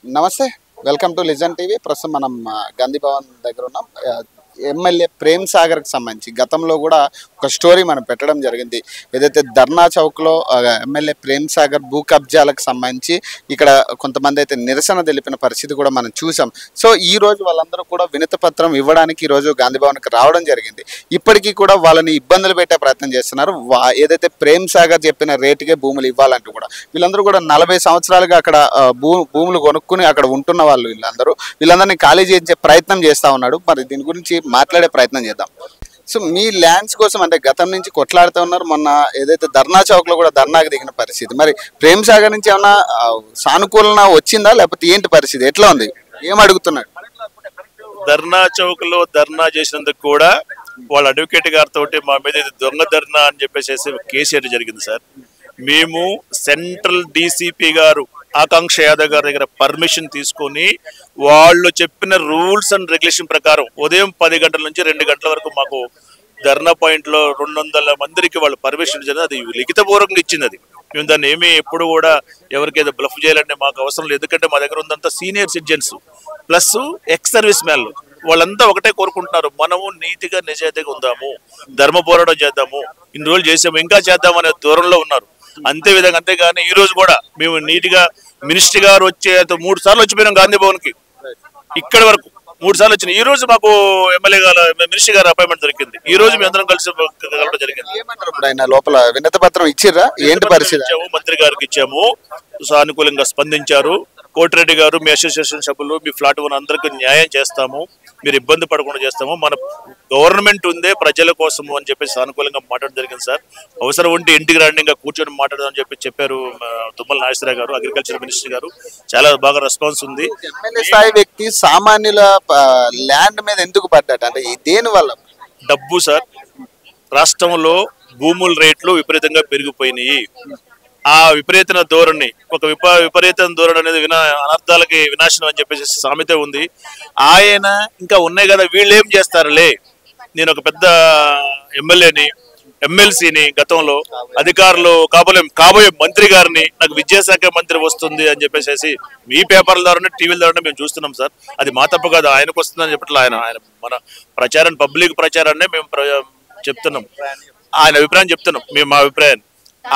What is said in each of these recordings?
నమస్తే, welcome to listen TV. ప్రస్తుతం మనం గాంధీ భవన్ దగ్గర ఉన్నాం. ఎమ్మెల్యే ప్రేమ్ సాగర్కి సంబంధించి గతంలో కూడా ఒక స్టోరీ మనం పెట్టడం జరిగింది. ఏదైతే ధర్నా చౌక్లో ఎమ్మెల్యే ప్రేమ్ సాగర్ భూ కబ్జాలకు సంబంధించి ఇక్కడ కొంతమంది అయితే నిరసన తెలిపిన పరిస్థితి కూడా మనం చూసాం. సో ఈ రోజు వాళ్ళందరూ కూడా వినతి పత్రం ఇవ్వడానికి ఈరోజు గాంధీ భవన్కి రావడం జరిగింది. ఇప్పటికీ కూడా వాళ్ళని ఇబ్బందులు పెట్టే ప్రయత్నం చేస్తున్నారు. ఏదైతే ప్రేమ్ సాగర్ చెప్పిన రేటుకే భూములు ఇవ్వాలంటూ కూడా వీళ్ళందరూ కూడా 40 సంవత్సరాలుగా అక్కడ భూములు కొనుక్కుని అక్కడ ఉంటున్న వాళ్ళు వీళ్ళందరినీ ఖాళీ చేయించే ప్రయత్నం చేస్తూ ఉన్నాడు. మరి దీని గురించి మాట్లాడే ప్రయత్నం చేద్దాం. సో మీ ల్యాండ్స్ కోసం అంటే గతం నుంచి కొట్లాడుతూ ఉన్నారు. మొన్న ఏదైతే ధర్నా చౌక్లో కూడా ధర్నాకు దిగిన పరిస్థితి, మరి ప్రేమ్ సాగర్ నుంచి ఏమన్నా సానుకూలన వచ్చిందా లేకపోతే ఏంటి పరిస్థితి, ఎట్లా ఉంది, ఏం అడుగుతున్నాడు? ధర్నా చౌక్ లో ధర్నా చేసినందుకు కూడా వాళ్ళ అడ్వకేట్ గారితో మా మీద ఇది దొంగ ధర్నా అని చెప్పేసి కేసు జరిగింది సార్. మేము సెంట్రల్ డీసీపీ గారు ఆకాంక్ష యాదవ్ గారి దగ్గర పర్మిషన్ తీసుకొని వాళ్ళు చెప్పిన రూల్స్ అండ్ రెగ్యులేషన్ ప్రకారం ఉదయం 10 గంటల నుంచి 2 గంటల వరకు మాకు ధర్నా పాయింట్ లో 200 మందికి వాళ్ళు పర్మిషన్ ఇచ్చింది. అది లిఖితపూర్వకంగా ఇచ్చింది. అది మేము దాన్ని ఏమీ ఎప్పుడు కూడా ఎవరికైతే బ్లఫ్ చేయాలంటే మాకు అవసరం లేదు. ఎందుకంటే మా దగ్గర ఉందంతా senior citizens plus ex service మ్యాన్లు, వాళ్ళంతా ఒకటే కోరుకుంటున్నారు, మనము నీతిగా నిజాయితీగా ఉందాము, ధర్మ పోరాటం చేద్దాము, ఇన్ని రోజులు చేసాము ఇంకా చేద్దాం అనే దూరంలో ఉన్నారు. అంతేగాని ఈ రోజు కూడా మేము నీట్గా మినిస్టర్ గారు వచ్చే 3 సార్లు వచ్చిపోయినాం గాంధీ భవన్ కి. ఇక్కడి వరకు 3 సార్లు వచ్చినాయి. ఈ రోజు మాకు ఎమ్మెల్యే గారు మినిస్టర్ గారు అపాయింట్మెంట్ దొరికింది. ఈ రోజు మేము అందరం కలిసి కలవడం జరిగింది. లోపల వినతి పత్రం ఇచ్చిర్రా, ఏంటి పరిస్థితి? మంత్రి గారికి ఇచ్చాము, సానుకూలంగా స్పందించారు. కోటిరెడ్డి గారు, మీ అసోసియేషన్ సభ్యులు, మీ ఫ్లాట్ ఓనర్ అందరికీ న్యాయం చేస్తాము, మీరు ఇబ్బంది పడకుండా చేస్తాము, మన గవర్నమెంట్ ఉందే ప్రజల కోసము అని చెప్పేసి సానుకూలంగా మాట్లాడడం జరిగింది సార్. అవసరం ఉంటే ఇంటికి రండి, ఇంకా కూర్చొని మాట్లాడదామని చెప్పారు తుమ్మల నాగేశ్వరరావు గారు, అగ్రికల్చర్ మినిస్టర్ గారు. చాలా బాగా రెస్పాన్స్ ఉంది. ఎమ్మెల్యే స్థాయి వ్యక్తి సామాన్యుల ల్యాండ్ మీద ఎందుకు పడ్డాడు అంటే దేని వల్ల? డబ్బు సార్. రాష్ట్రంలో భూముల రేట్లు విపరీతంగా పెరిగిపోయినాయి. ఆ విపరీత ధోరణి, ఒక విపరీత ధోరణి అనేది అనర్థాలకి వినాశనం అని చెప్పేసి సామెత ఉంది. ఆయన ఇంకా ఉన్నాయి కదా, వీళ్ళు ఏం చేస్తారులే, నేను ఒక పెద్ద ఎమ్మెల్యేని, ఎమ్మెల్సీని, గతంలో అధికారులు కాబోయే మంత్రి గారిని, నాకు విద్యాశాఖ మంత్రి వస్తుంది అని చెప్పేసి మీ పేపర్ల ద్వారా టీవీల ద్వారా మేము చూస్తున్నాం సార్. అది మా తప్పు కాదు, ఆయనకు వస్తుందని చెప్పట్లే. ఆయన మన ప్రచారాన్ని, పబ్లిక్ ప్రచారాన్ని మేము చెప్తున్నాం, ఆయన అభిప్రాయం చెప్తున్నాం, మేము మా అభిప్రాయాన్ని.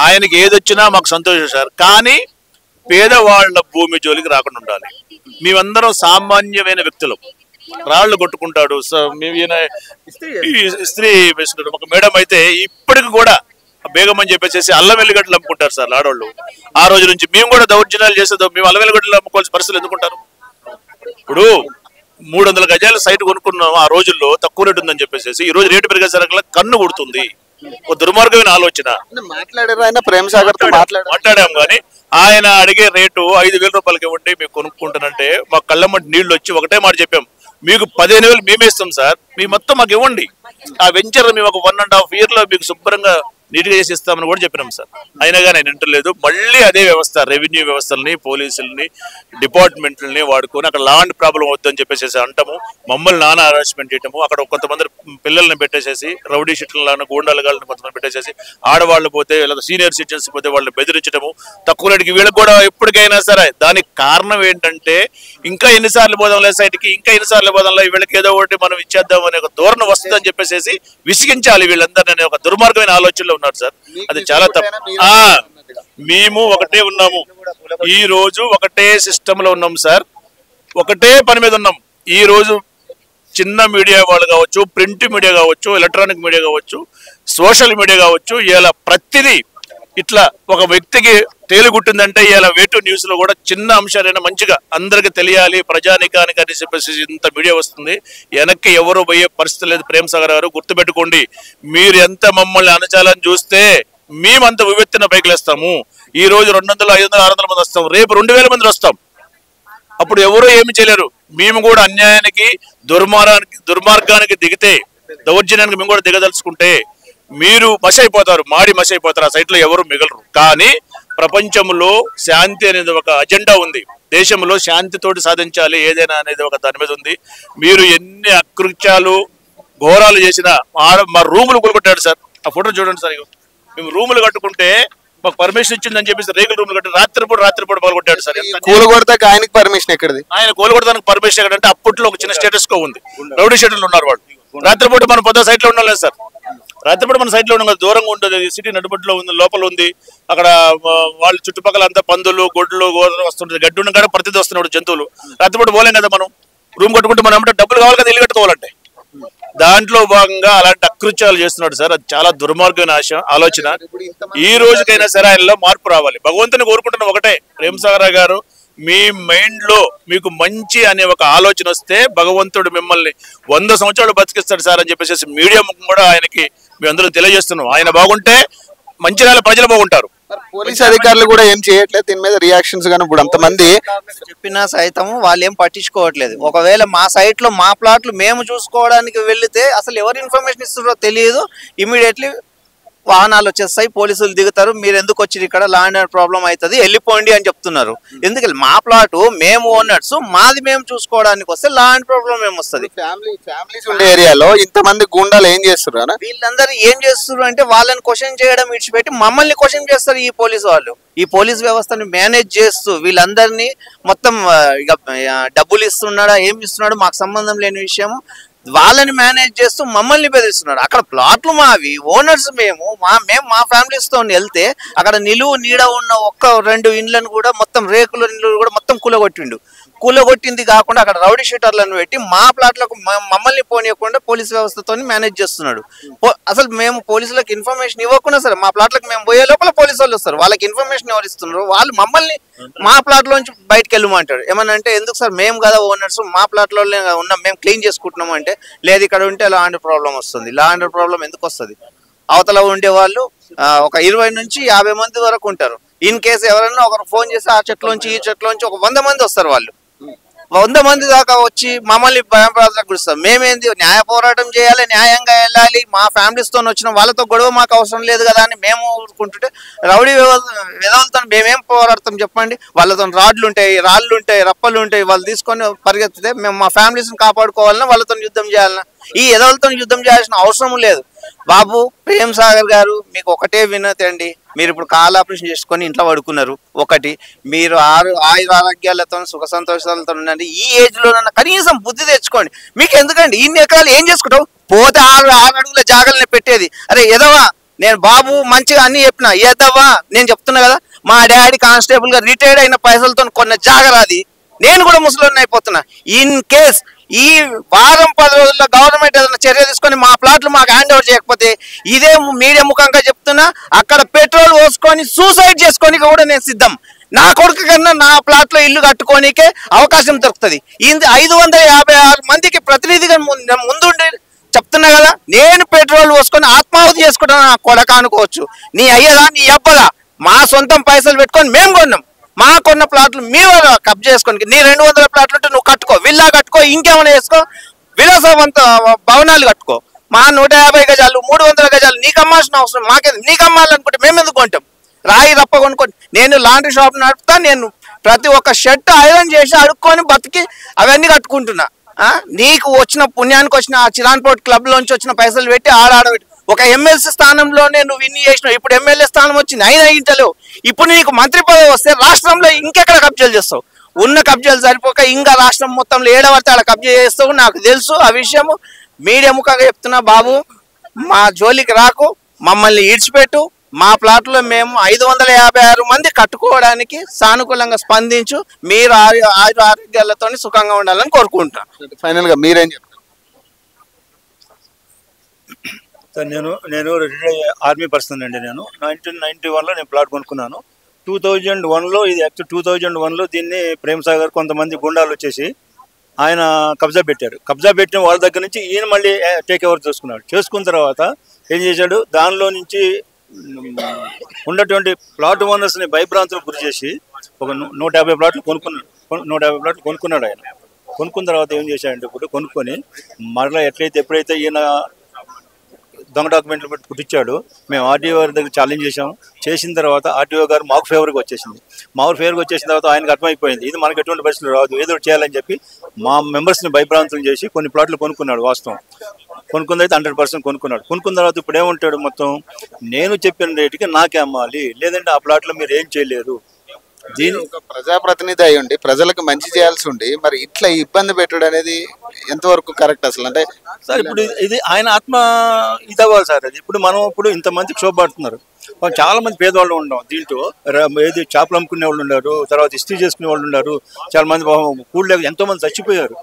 ఆయనకి ఏదొచ్చినా మాకు సంతోషం సార్, కానీ పేదవాళ్ల భూమి జోలికి రాకుండా ఉండాలి. మేమందరం సామాన్యమైన వ్యక్తులు. రాళ్లు కొట్టుకుంటాడు, ఇస్త్రీ వేసుకుంటాడు. ఒక మేడం అయితే ఇప్పటికి కూడా బేగం అని చెప్పేసి అల్లం వెల్లిగడ్డలు అమ్ముకుంటారు సార్ ఆడవాళ్ళు. ఆ రోజు నుంచి మేము కూడా దౌర్జన్యాలు చేసేదో, మేము అల్లం వెల్లిగడ్డలు అమ్ముకోవాల్సిన పరిస్థితులు ఎందుకుంటారు? ఇప్పుడు 300 గజాల సైట్ కొనుక్కున్నాం ఆ రోజుల్లో, తక్కువ రేటు ఉందని చెప్పేసి ఈ రోజు రేటు పెరిగే సరికి కన్ను కొడుతుంది. ఒక దుర్మార్గమైన ఆలోచన. మాట్లాడాము కానీ ఆయన అడిగే రేటు 5,000 రూపాయలకి ఇవ్వండి మేము కొనుక్కుంటానంటే మా కళ్ళమ్మటి నీళ్లు వచ్చి ఒకటే మాట చెప్పాం, మీకు 15,000 మేమే ఇస్తాం సార్, మీ మొత్తం మాకు ఇవ్వండి. ఆ వెంచర్ మేము ఒక 1.5 year లో మీకు శుభ్రంగా నీట్గా చేసి ఇస్తామని కూడా చెప్పినాం సార్. అయినా కానీ ఆయన వింటలేదు. మళ్ళీ అదే వ్యవస్థ, రెవెన్యూ వ్యవస్థలని, పోలీసులని, డిపార్ట్మెంట్లని వాడుకొని అక్కడ లాండ్ ప్రాబ్లం వద్దని చెప్పేసి అంటాము. మమ్మల్ని నానా హరాస్మెంట్ చేయటము, అక్కడ కొంతమంది పిల్లల్ని పెట్టేసేసి రౌడీ షీట్లను, గూండాలుగాళ్ళని కొంతమంది పెట్టేసేసి, ఆడవాళ్ళు పోతే లేదా సీనియర్ సిటిజన్స్ పోతే వాళ్ళని బెదిరించడము, తక్కువ రేటుకి వీళ్ళకి కూడా ఎప్పటికైనా సరే. దానికి కారణం ఏంటంటే ఇంకా ఎన్నిసార్లు పోదాంలే సైట్కి, ఇంకా ఎన్నిసార్లు పోదాంలే, వీళ్ళకి ఏదో ఒకటి మనం ఇచ్చేద్దాం అనే ఒక ధోరణి వస్తుందని చెప్పేసి విసిగించాలి వీళ్ళందరినీ ఒక దుర్మార్గమైన ఆలోచనలో ఉన్నారు సార్. అది చాలా తప్పు. మేము ఒకటే ఉన్నాము, ఈ రోజు ఒకటే సిస్టమ్ లో ఉన్నాం సార్, ఒకటే పని మీద ఉన్నాం. ఈ రోజు చిన్న మీడియా వాళ్ళు కావచ్చు, ప్రింట్ మీడియా కావచ్చు, ఎలక్ట్రానిక్ మీడియా కావచ్చు, సోషల్ మీడియా కావచ్చు, ఇలా ప్రతిదీ ఇట్లా ఒక వ్యక్తికి తేలిగుట్టిందంటే ఇలా వేటు న్యూస్ లో కూడా చిన్న అంశాలైనా మంచిగా అందరికి తెలియాలి ప్రజానికానికి అని చెప్పేసి ఇంత మీడియా వస్తుంది. వెనక్కి ఎవరు పోయే పరిస్థితి లేదు. ప్రేమ్ సాగర్ గారు గుర్తుపెట్టుకోండి, మీరు ఎంత మమ్మల్ని అణచాలని చూస్తే మేమంత వివెత్తిన పైకి లేస్తాము. ఈ రోజు 200, 500, 600 మంది వస్తాం, రేపు 2,000 మంది వస్తాం. అప్పుడు ఎవరు ఏమి చేయలేరు. మేము కూడా అన్యాయానికి, దుర్మార్గానికి దిగితే, దౌర్జన్యానికి మేము కూడా దిగదలుచుకుంటే మీరు మసైపోతారు, మసైపోతారు. ఆ సైట్ లో ఎవరు మిగలరు. కానీ ప్రపంచంలో శాంతి అనేది ఒక అజెండా ఉంది. దేశంలో శాంతితోటి సాధించాలి ఏదైనా అనేది ఒక దాని మీద ఉంది. మీరు ఎన్ని అకృత్యాలు, ఘోరాలు చేసినా మా రూములు కొనుక్కుంటాడు సార్. ఆ ఫోటో చూడండి సార్. మేము రూములు కట్టుకుంటే మాకు పర్మిషన్ ఇచ్చిందని చెప్పేసి రేగుల రూమ్ కట్టి రాత్రిపూట పాల్గొట్టాడు సార్. కూలగొడతాక ఆయనకి పర్మిషన్ ఎక్కడిది? ఆయన కూలగొడతానికి పర్మిషన్ ఎక్కడంటే అప్పట్లో ఒక చిన్న స్టేటస్ కో ఉంది, రౌడీ షెడ్యూల్ ఉన్నారు వాళ్ళు. రాత్రిపూట మనం పొద్దు సైట్ లో ఉండాలి సార్, రాత్రిపూట మన సైట్ లో ఉండదు, దూరంగా ఉంటుంది, సిటీ నడుబడిలో ఉంది, లోపల ఉంది. అక్కడ వాళ్ళు చుట్టుపక్కల అంతా పందులు గొడ్లు వస్తుంటుంది, గడ్డి ఉన్న కాడ ప్రతిదీ వస్తున్నాడు జంతువులు. రాత్రిపూట పోలేం కదా మనం, రూమ్ కట్టుకుంటే మనం అంటే డబ్బులు కావాలి కదా ఇల్లు కట్టుకోవాలంటే. దాంట్లో భాగంగా అలాంటి అకృత్యాలు చేస్తున్నాడు సార్. అది చాలా దుర్మార్గమైన ఆలోచన. ఈ రోజుకైనా సరే ఆయనలో మార్పు రావాలి. భగవంతుని కోరుకుంటున్న ఒకటే, ప్రేమ్ సాగర్ గారు మీ మైండ్ లో మీకు మంచి అనే ఒక ఆలోచన వస్తే భగవంతుడు మిమ్మల్ని 100 సంవత్సరాలు బతికిస్తాడు సార్ అని చెప్పేసి మీడియా ముఖం కూడా ఆయనకి మీ అందరూ తెలియజేస్తున్నాం. ఆయన బాగుంటే మంచిర్యాల ప్రజలు బాగుంటారు. పోలీస్ అధికారులు కూడా ఏం చేయట్లేదు దీని మీద రియాక్షన్స్ గానీ. ఇప్పుడు అంతమంది చెప్పినా సైతం వాళ్ళు ఏం పట్టించుకోవట్లేదు. ఒకవేళ మా సైట్ లో మా ప్లాట్లు మేము చూసుకోవడానికి వెళ్తే అసలు ఎవరు ఇన్ఫర్మేషన్ ఇస్తున్నారో తెలియదు. ఇమీడియట్లీ వాహనాలు వచ్చేస్తాయి, పోలీసులు దిగుతారు, మీరు ఎందుకు వచ్చి ఇక్కడ ల్యాండ్ అండ్ ప్రాబ్లం అవుతుంది వెళ్ళిపోండి అని చెప్తున్నారు. ఎందుకు మా ప్లాట్ మేము ఓనర్స్, మాది మేము చూసుకోవడానికి వస్తే ల్యాండ్ ప్రాబ్లం ఏమొస్తుంది? ఫ్యామిలీస్ ఉండే ఏరియాలో ఇంతమంది గుండాలు ఏం చేస్తున్నారు? వీళ్ళందరూ ఏం చేస్తున్నారు అంటే వాళ్ళని క్వశ్చన్ చేయడం విడిచిపెట్టి మమ్మల్ని క్వశ్చన్ చేస్తారు ఈ పోలీసు వాళ్ళు. ఈ పోలీస్ వ్యవస్థను మేనేజ్ చేస్తూ వీళ్ళందరినీ మొత్తం ఇక డబ్బులు ఇస్తున్నాడా ఏం ఇస్తున్నాడు మాకు సంబంధం లేని విషయం, వాళ్ళని మేనేజ్ చేస్తూ మమ్మల్ని బెదిరిస్తున్నారు. అక్కడ ప్లాట్లు మావి, ఓనర్స్ మేము మా ఫ్యామిలీస్తో వెళ్తే అక్కడ నిలువు నీడ ఉన్న 1-2 ఇండ్లను కూడా మొత్తం రేకుల ఇండ్లు కూడా మొత్తం కూలగొట్టింది కాకుండా అక్కడ రౌడీ షీటర్లను పెట్టి మా ప్లాట్లకు మమ్మల్ని పోనీయకుండా పోలీస్ వ్యవస్థతో మేనేజ్ చేస్తున్నాడు. అసలు మేము పోలీసులకు ఇన్ఫర్మేషన్ ఇవ్వకుండా సరే మా ప్లాట్లకు మేము పోయే లోపల పోలీసు వాళ్ళు వస్తారు, వాళ్ళకి ఇన్ఫర్మేషన్ ఎవరు ఇస్తున్నారు? వాళ్ళు మమ్మల్ని మా ప్లాట్లోంచి బయటకు వెళ్ళమంటాడు. ఏమన్నా అంటే ఎందుకు సార్ మేము కదా ఓనర్స్, మా ప్లాట్లో ఉన్నాం, మేము క్లీన్ చేసుకుంటున్నాం అంటే లేదు ఇక్కడ ఉంటే ల్యాండ్ ప్రాబ్లం వస్తుంది. ల్యాండ్ ప్రాబ్లం ఎందుకు వస్తుంది? అవతల ఉండే వాళ్ళు ఒక 20 నుంచి 50 మంది వరకు ఉంటారు. ఇన్ కేసు ఎవరైనా ఒకరు ఫోన్ చేసి ఆ చెట్లోంచి ఈ చెట్లోంచి ఒక 100 మంది వస్తారు. వాళ్ళు 100 మంది దాకా వచ్చి మమ్మల్ని భయం ప్రాంతాలకు గురిస్తారు. మేమేంది న్యాయ పోరాటం చేయాలి, న్యాయంగా వెళ్ళాలి, మా ఫ్యామిలీస్తో వచ్చిన వాళ్ళతో గొడవ మాకు అవసరం లేదు కదా అని మేము ఊరుకుంటుంటే రౌడీ విధవలతో మేమేం పోరాడతాం చెప్పండి? వాళ్ళతో రాళ్ళు ఉంటాయి, రప్పలు ఉంటాయి, వాళ్ళు తీసుకొని పరిగెత్తితే మేము మా ఫ్యామిలీస్ని కాపాడుకోవాలన్నా వాళ్ళతో యుద్ధం చేయాలన్నా? ఈ ఎదవలతో యుద్ధం చేయాల్సిన అవసరం లేదు. బాబు ప్రేమ్ సాగర్ గారు మీకు ఒకటే వినతి అండి, మీరు ఇప్పుడు కాల్ ఆపరేషన్ చేసుకొని ఇంట్లో పడుకున్నారు. ఒకటి మీరు ఆరోగ్యాలతో సుఖ సంతోషాలతో ఉండండి. ఈ ఏజ్ లో కనీసం బుద్ధి తెచ్చుకోండి. మీకు ఎందుకండి ఇన్ని ఎకరాలు ఏం చేసుకుంటావు? పోతే 6 అడుగుల జాగాలని పెట్టేది. అరే ఎదవా, నేను బాబు మంచిగా అన్ని చెప్పిన ఎదవా నేను చెప్తున్నా కదా, మా డాడీ కానిస్టేబుల్ గా రిటైర్డ్ అయిన పైసలతో కొన్న జాగరాది, నేను కూడా ముసలిని అయిపోతున్నా. ఇన్ కేస్ ఈ వారం 10 రోజుల్లో గవర్నమెంట్ ఏదైనా చర్య తీసుకొని మా ప్లాట్లు మాకు హ్యాండ్ ఓవర్ చేయకపోతే ఇదే మీడియా ముఖంగా చెప్తున్నా, అక్కడ పెట్రోల్ పోసుకొని సూసైడ్ చేసుకొని కూడా నేను సిద్ధం. నా కొడుకు కన్నా నా ప్లాట్ లో ఇల్లు కట్టుకోనికే అవకాశం దొరుకుతుంది. 556 మందికి ప్రతినిధిగా ముందుండి చెప్తున్నా కదా, నేను పెట్రోల్ పోసుకొని ఆత్మాహుతి చేసుకుంటాను. నా కొడక అనుకోవచ్చు, నీ అయ్యదా నీ అబ్బదా, మా సొంతం పైసలు పెట్టుకొని మేము కొన్నాం. మాకున్న ప్లాట్లు మీరు కబ్జా చేసుకోండి. నీ 200 ప్లాట్లు ఉంటే నువ్వు కట్టుకో, విల్లా కట్టుకో, ఇంకేమైనా చేసుకో, విలాసవంత భవనాలు కట్టుకో. మా 150 గజాలు 300 గజాలు నీకు అమ్మాల్సిన అవసరం మాకేది? నీకు అమ్మాలనుకుంటే మేము ఎందుకు కొంటాం? రాయి రప్ప కొనుక్కొని నేను లాండ్రీ షాప్ నడుపుతా, నేను ప్రతి ఒక్క షర్ట్ ఐరన్ చేసి అడుక్కొని బతికి అవన్నీ కట్టుకుంటున్నా. నీకు వచ్చిన పుణ్యానికి వచ్చిన ఆ చిరాన్పోర్ట్ క్లబ్ లోంచి వచ్చిన పైసలు పెట్టి ఆడబెట్టి ఒక ఎమ్మెల్సీ స్థానంలోనే నువ్వు ఇన్ని చేసినావు. ఇప్పుడు ఎమ్మెల్యే స్థానం వచ్చింది, అయినా ఇంటలేవు. ఇప్పుడు నీకు మంత్రి పదవి వస్తే రాష్ట్రంలో ఇంకెక్కడ కబ్జాలు చేస్తావు? ఉన్న కబ్జాలు సరిపోక ఇంకా రాష్ట్రం మొత్తంలో ఏడవడితే అలా కబ్జా చేస్తావు, నాకు తెలుసు ఆ విషయము. మీడియా ముఖంగా చెప్తున్నా బాబు, మా జోలికి రాకు, మమ్మల్ని ఈడ్చిపెట్టు. మా ప్లాట్లో మేము 556 మంది కట్టుకోవడానికి సానుకూలంగా స్పందించు. మీరు ఆరోగ్యాలతో సుఖంగా ఉండాలని కోరుకుంటున్నాను. ఫైనల్ గా మీరేం చెప్తారు? నేను రిటైర్డ్ ఆర్మీ పర్సన్ అండి. నేను 1991లో నేను ప్లాట్ కొనుక్కున్నాను. 2001లో ఇది యాక్చువల్ 2001లో దీన్ని ప్రేమ్ సాగర్ కొంతమంది గుండాలు వచ్చేసి ఆయన కబ్జా పెట్టారు. కబ్జా పెట్టిన వాళ్ళ దగ్గర నుంచి ఈయన మళ్ళీ టేక్ ఓవర్ చేసుకున్న తర్వాత ఏం చేశాడు, దానిలో నుంచి ఉన్నటువంటి ప్లాట్ ఓనర్స్ని భయభ్రాంతులకు గురి చేసి ఒక 150 ప్లాట్లు కొనుక్కున్నాడు ఆయన. కొనుక్కున్న తర్వాత ఏం చేశాడంటే ఇప్పుడు కొనుక్కొని మరలా ఎప్పుడైతే ఈయన దొంగ డాక్యుమెంట్లు పెట్టి పుట్టించాడు. మేము ఆర్టీఓ గారి దగ్గర ఛాలెంజ్ చేసాము. చేసిన తర్వాత ఆర్టీఓ గారు మాకు ఫేవర్గా వచ్చేసింది. ఫేవర్గా వచ్చేసిన తర్వాత ఆయనకు అర్థమైపోయింది ఇది మనకు ఎటువంటి పరిస్థితులు రాదు, ఏదో చేయాలని చెప్పి మా మెంబర్స్ని భయభ్రాంతులు చేసి కొన్ని ప్లాట్లు కొనుక్కున్నాడు. వాస్తవం కొనుక్కుందైతే 100% కొనుక్కున్నాడు. కొనుక్కున్న తర్వాత ఇప్పుడు ఏమంటాడు, మొత్తం నేను చెప్పిన రేటుకి నాకే అమ్మాలి, లేదంటే ఆ ప్లాట్లో మీరు ఏం చేయలేరు. దీని ఒక ప్రజాప్రతినిధి అయి ఉండి ప్రజలకు మంచి చేయాల్సి ఉండి మరి ఇట్లా ఇబ్బంది పెట్టడం అనేది ఎంతవరకు కరెక్ట్ అసలు? అంటే సార్ ఇప్పుడు ఇది ఆయన ఆత్మ ఇదవ్వాలి సార్. అది ఇప్పుడు ఇంతమంది క్షోభపడుతున్నారు. చాలా మంది పేదవాళ్ళు ఉన్నాం దీంట్లో. ఏది చేపలు అమ్ముకునే వాళ్ళు ఉన్నారు, తర్వాత ఇస్త్రీ చేసుకునే వాళ్ళు ఉన్నారు, చాలా మంది కూడలేక ఎంతో మంది చచ్చిపోయారు.